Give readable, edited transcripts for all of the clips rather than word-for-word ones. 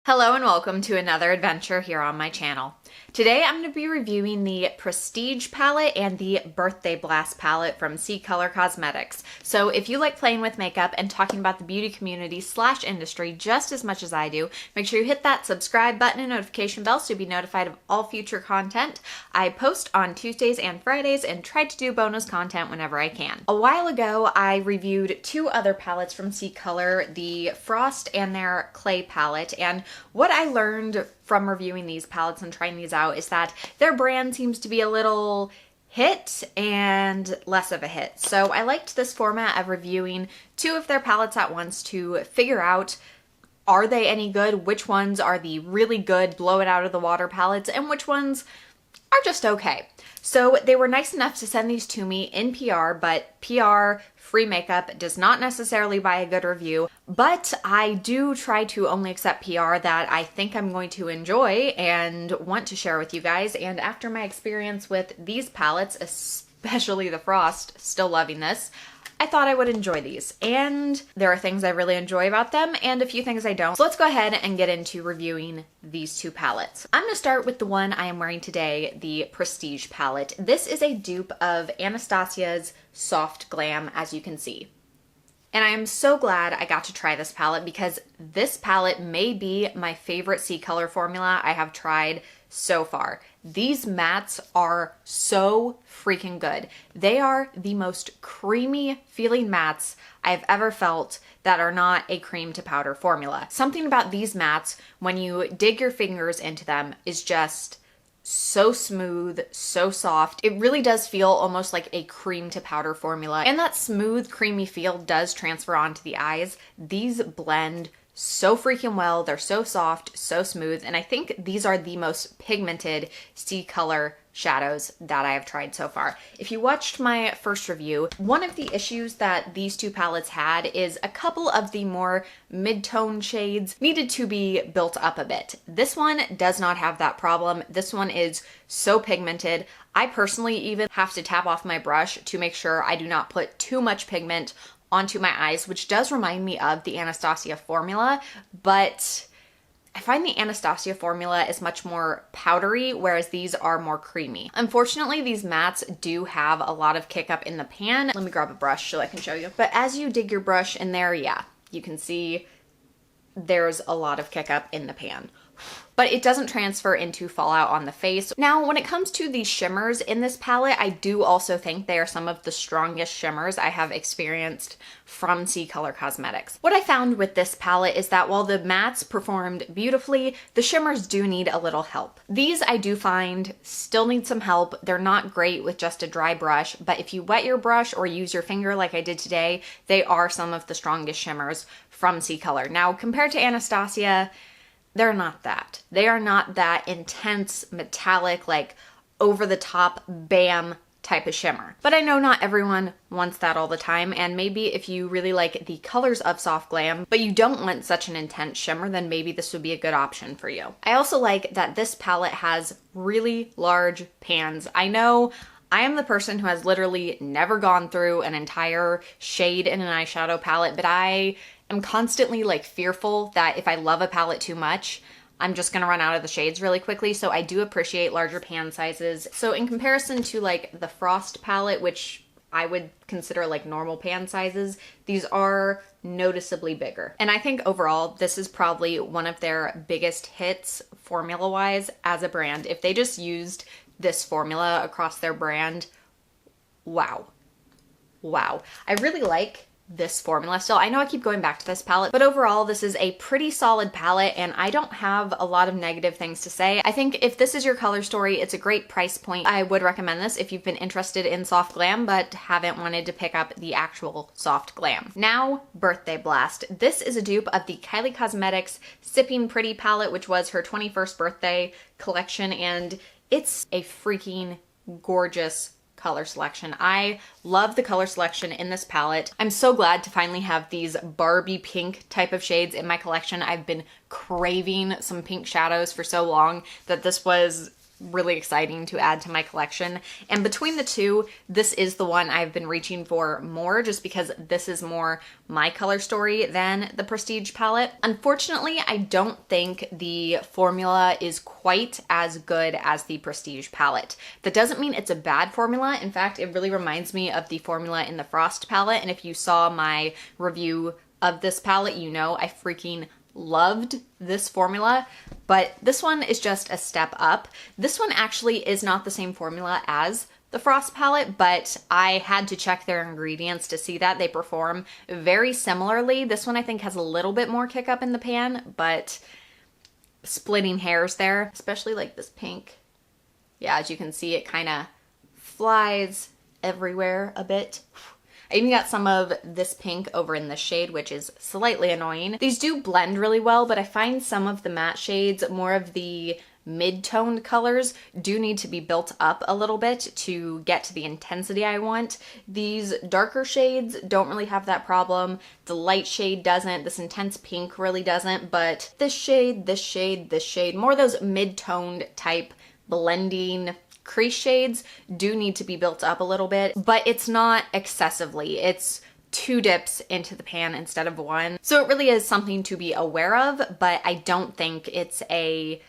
Hello and welcome to another adventure here on my channel. Today I'm going to be reviewing the Prestige palette and the Birthday Blast palette from Ccolor Cosmetics. So if you like playing with makeup and talking about the beauty community / industry just as much as I do, make sure you hit that subscribe button and notification bell so you'll be notified of all future content. I post on Tuesdays and Fridays and try to do bonus content whenever I can. A while ago I reviewed two other palettes from Ccolor, the Frost and their Clay palette, and what I learned from reviewing these palettes and trying these out is that their brand seems to be a little hit and less of a hit. So I liked this format of reviewing two of their palettes at once to figure out, are they any good? Which ones are the really good blow it out of the water palettes and which ones are just okay. So they were nice enough to send these to me in PR, but PR free makeup does not necessarily buy a good review, but I do try to only accept PR that I think I'm going to enjoy and want to share with you guys. And after my experience with these palettes, especially the Frost, still loving this, I thought I would enjoy these. And there are things I really enjoy about them and a few things I don't. So let's go ahead and get into reviewing these two palettes. I'm going to start with the one I am wearing today, the Prestige palette. This is a dupe of Anastasia's Soft Glam, as you can see. And I am so glad I got to try this palette because this palette may be my favorite Ccolor formula I have tried so far. These mattes are so freaking good. They are the most creamy feeling mattes I've ever felt that are not a cream to powder formula. Something about these mattes, when you dig your fingers into them, is just so smooth, so soft. It really does feel almost like a cream to powder formula. And that smooth, creamy feel does transfer onto the eyes. These blend so freaking well. They're so soft, so smooth, and I think these are the most pigmented Ccolor shadows that I have tried so far. If you watched my first review, one of the issues that these two palettes had is a couple of the more mid-tone shades needed to be built up a bit. This one does not have that problem. This one is so pigmented. I personally even have to tap off my brush to make sure I do not put too much pigment onto my eyes, which does remind me of the Anastasia formula, but I find the Anastasia formula is much more powdery, whereas these are more creamy. Unfortunately, these mattes do have a lot of kick up in the pan. Let me grab a brush so I can show you. But as you dig your brush in there, yeah, you can see there's a lot of kick up in the pan. But it doesn't transfer into fallout on the face. Now, when it comes to the shimmers in this palette, I do also think they are some of the strongest shimmers I have experienced from Ccolor Cosmetics. What I found with this palette is that while the mattes performed beautifully, the shimmers do need a little help. These I do find still need some help. They're not great with just a dry brush, but if you wet your brush or use your finger like I did today, they are some of the strongest shimmers from Ccolor. Now, compared to Anastasia, they're not that. They are not that intense, metallic, like over-the-top, bam type of shimmer. But I know not everyone wants that all the time, and maybe if you really like the colors of Soft Glam, but you don't want such an intense shimmer, then maybe this would be a good option for you. I also like that this palette has really large pans. I know I am the person who has literally never gone through an entire shade in an eyeshadow palette, but I am constantly like fearful that if I love a palette too much, I'm just gonna run out of the shades really quickly. So I do appreciate larger pan sizes. So in comparison to like the Frost palette, which I would consider like normal pan sizes, these are noticeably bigger. And I think overall, this is probably one of their biggest hits formula-wise as a brand. If they just used this formula across their brand, wow. Wow. I really like this formula still. I know I keep going back to this palette, but overall this is a pretty solid palette and I don't have a lot of negative things to say. I think if this is your color story, it's a great price point. I would recommend this if you've been interested in Soft Glam but haven't wanted to pick up the actual Soft Glam. Now, Birthday Blast. This is a dupe of the Kylie Cosmetics Sippin Pretty palette, which was her 21st birthday collection, and it's a freaking gorgeous color selection. I love the color selection in this palette. I'm so glad to finally have these Barbie pink type of shades in my collection. I've been craving some pink shadows for so long that this was really exciting to add to my collection. And between the two, this is the one I've been reaching for more just because this is more my color story than the Prestige palette. Unfortunately, I don't think the formula is quite as good as the Prestige palette. That doesn't mean it's a bad formula. In fact, it really reminds me of the formula in the Frost palette. And if you saw my review of this palette, you know I freaking loved this formula, but this one is just a step up. This one actually is not the same formula as the Frost palette, but I had to check their ingredients to see that they perform very similarly. This one I think has a little bit more kick up in the pan, but splitting hairs there, especially like this pink. Yeah, as you can see, it kind of flies everywhere a bit. I even got some of this pink over in this shade, which is slightly annoying. These do blend really well, but I find some of the matte shades, more of the mid-toned colors, do need to be built up a little bit to get to the intensity I want. These darker shades don't really have that problem. The light shade doesn't. This intense pink really doesn't, but this shade, this shade, this shade, more of those mid-toned type blending crease shades do need to be built up a little bit, but it's not excessively. It's 2 dips into the pan instead of 1. So it really is something to be aware of, but I don't think it's a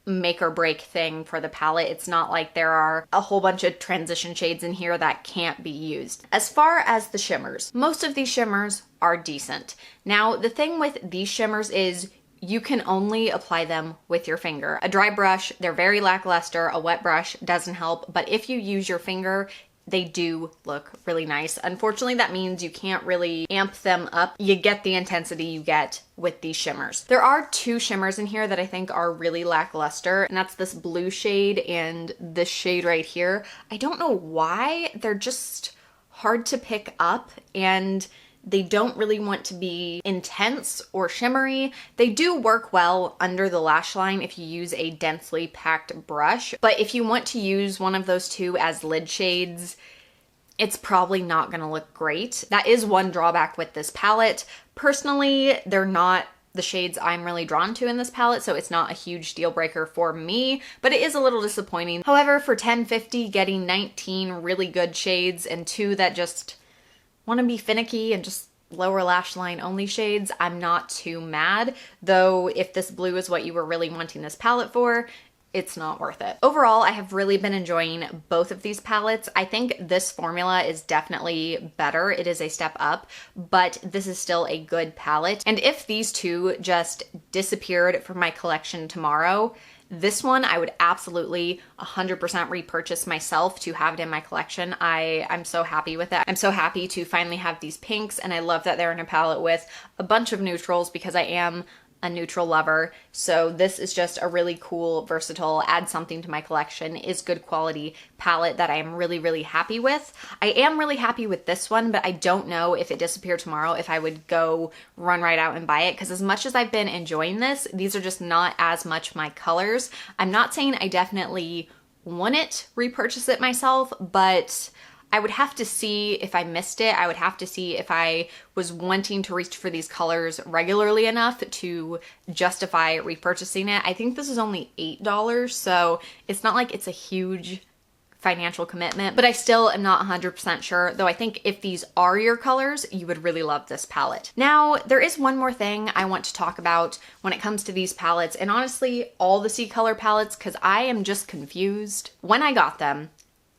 make or break thing for the palette. It's not like there are a whole bunch of transition shades in here that can't be used. As far as the shimmers, most of these shimmers are decent. Now, the thing with these shimmers is you can only apply them with your finger. A dry brush, they're very lackluster. A wet brush doesn't help, but if you use your finger, they do look really nice. Unfortunately, that means you can't really amp them up. You get the intensity you get with these shimmers. There are 2 shimmers in here that I think are really lackluster, and that's this blue shade and this shade right here. I don't know why. They're just hard to pick up, and they don't really want to be intense or shimmery. They do work well under the lash line if you use a densely packed brush, but if you want to use one of those 2 as lid shades, it's probably not gonna look great. That is one drawback with this palette. Personally, they're not the shades I'm really drawn to in this palette, so it's not a huge deal breaker for me, but it is a little disappointing. However, for $10.50, getting 19 really good shades and 2 that just want to be finicky and just lower lash line only shades, I'm not too mad. Though if this blue is what you were really wanting this palette for, it's not worth it. Overall, I have really been enjoying both of these palettes. I think this formula is definitely better. It is a step up, but this is still a good palette. And if these 2 just disappeared from my collection tomorrow, this one I would absolutely 100% repurchase myself to have it in my collection. I'm so happy with it. I'm so happy to finally have these pinks, and I love that they're in a palette with a bunch of neutrals because I am a neutral lover. So this is just a really cool, versatile, add something to my collection, is good quality palette that I am really, really happy with. I am really happy with this one, but I don't know if it disappeared tomorrow if I would go run right out and buy it, because as much as I've been enjoying this, these are just not as much my colors. I'm not saying I definitely wouldn't repurchase it myself, but I would have to see if I missed it. I would have to see if I was wanting to reach for these colors regularly enough to justify repurchasing it. I think this is only $8, so it's not like it's a huge financial commitment, but I still am not 100% sure, though I think if these are your colors, you would really love this palette. Now, there is one more thing I want to talk about when it comes to these palettes, and honestly, all the Ccolor palettes, because I am just confused. When I got them,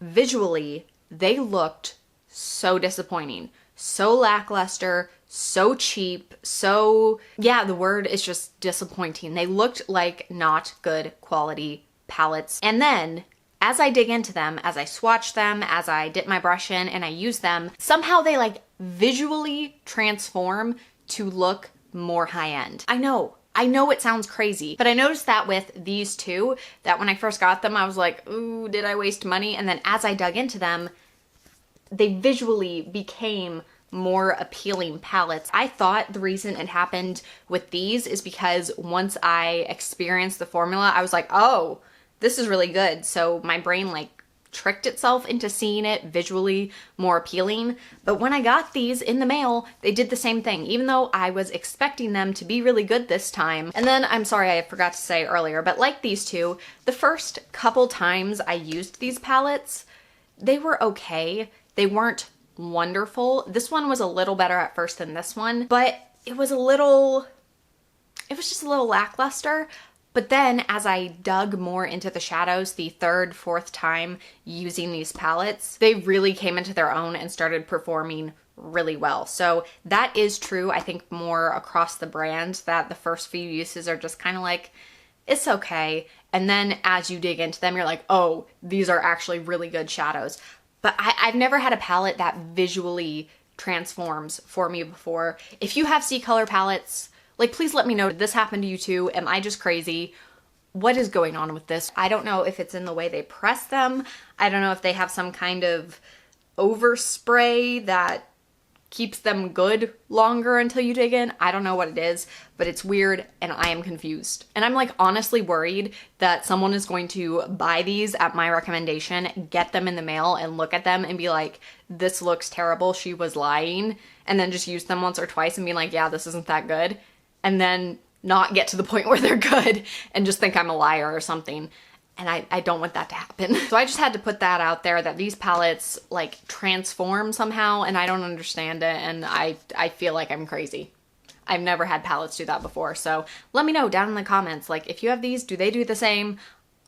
visually, they looked so disappointing, so lackluster, so cheap, so, yeah, the word is just disappointing. They looked like not good quality palettes. And then, as I dig into them, as I swatch them, as I dip my brush in and I use them, somehow they like visually transform to look more high-end. I know it sounds crazy, but I noticed that with these 2, that when I first got them, I was like, ooh, did I waste money? And then as I dug into them, they visually became more appealing palettes. I thought the reason it happened with these is because once I experienced the formula, I was like, oh, this is really good. So my brain like tricked itself into seeing it visually more appealing. But when I got these in the mail, they did the same thing, even though I was expecting them to be really good this time. And then, I'm sorry, I forgot to say earlier, but like these two, the first couple times I used these palettes, they were okay. They weren't wonderful. This one was a little better at first than this one, but it was just a little lackluster. But then as I dug more into the shadows the third, fourth time using these palettes, they really came into their own and started performing really well. So that is true, I think, more across the brand, that the first few uses are just kind of like, it's okay. And then as you dig into them, you're like, oh, these are actually really good shadows. But I've never had a palette that visually transforms for me before. If you have Ccolor palettes, like, please let me know, did this happen to you too? Am I just crazy? What is going on with this? I don't know if it's in the way they press them. I don't know if they have some kind of overspray that keeps them good longer until you dig in. I don't know what it is, but it's weird and I am confused. And I'm like honestly worried that someone is going to buy these at my recommendation, get them in the mail and look at them and be like, this looks terrible, she was lying, and then just use them once or twice and be like, yeah, this isn't that good. And then not get to the point where they're good and just think I'm a liar or something. And I don't want that to happen. So I just had to put that out there, that these palettes like transform somehow and I don't understand it, and I feel like I'm crazy. I've never had palettes do that before. So let me know down in the comments, like, if you have these, do they do the same?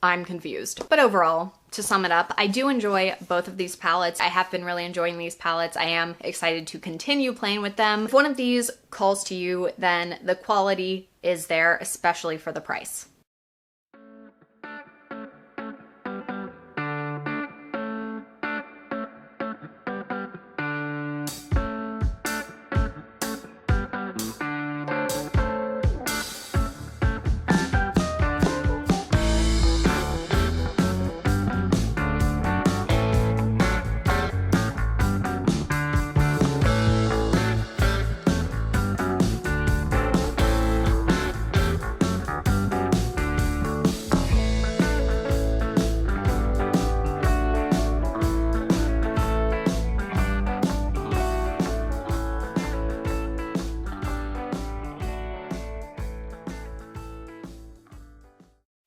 I'm confused. But overall, to sum it up, I do enjoy both of these palettes. I have been really enjoying these palettes. I am excited to continue playing with them. If one of these calls to you, then the quality is there, especially for the price.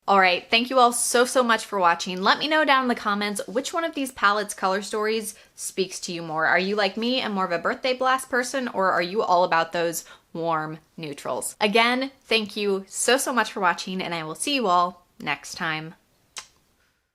Alright, thank you all so much for watching. Let me know down in the comments which one of these palettes' color stories speaks to you more. Are you like me and more of a birthday blast person, or are you all about those warm neutrals? Again, thank you so much for watching, and I will see you all next time.